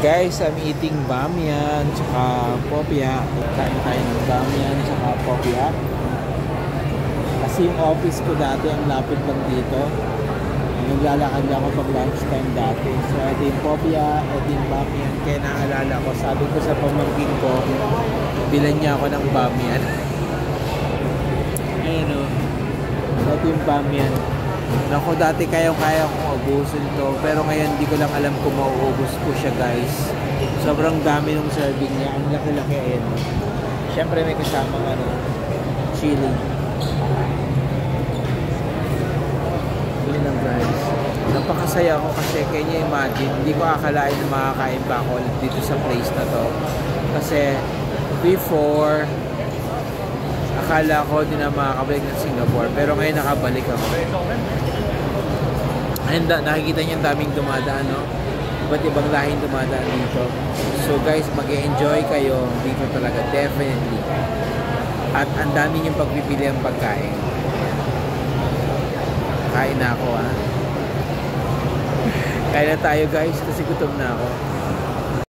Guys, I'm eating bamiyan tsaka popya. Kain tayo ng bamiyan tsaka popya. Kasi yung office ko dati ang lapit lang dito. Naglalakad lang ako pag lunchtime dati. So ito yung popya, ito yung bamiyan. Kaya naalala ko, sabi ko sa pamangkin ko, bilan niya ako ng bamiyan. Ayun o. Ito yung bamiyan. Naku, dati kaya-kaya kong ubusin to. Pero ngayon, di ko lang alam kung mauubos ko siya, guys. Sobrang dami ng serving niya. Ang laki-laki, ayan. Siyempre, may kasamang chili. Yun lang, guys. Napakasaya ko kasi kaya niya imagine. Hindi ko akalain na makakain pa ako dito sa place na to. Kasi, before, akala ko din na makakabalik ng Singapore. Pero ngayon nakabalik ako. And nakikita niyo yung daming dumadaan, no? Iba't ibang lahing dumadaan dito. So guys, mag-enjoy kayo dito talaga, definitely. At ang dami niyong pagpipili ang pagkain. Kain na ako, ha? Kain na tayo, guys, kasi gutom na ako.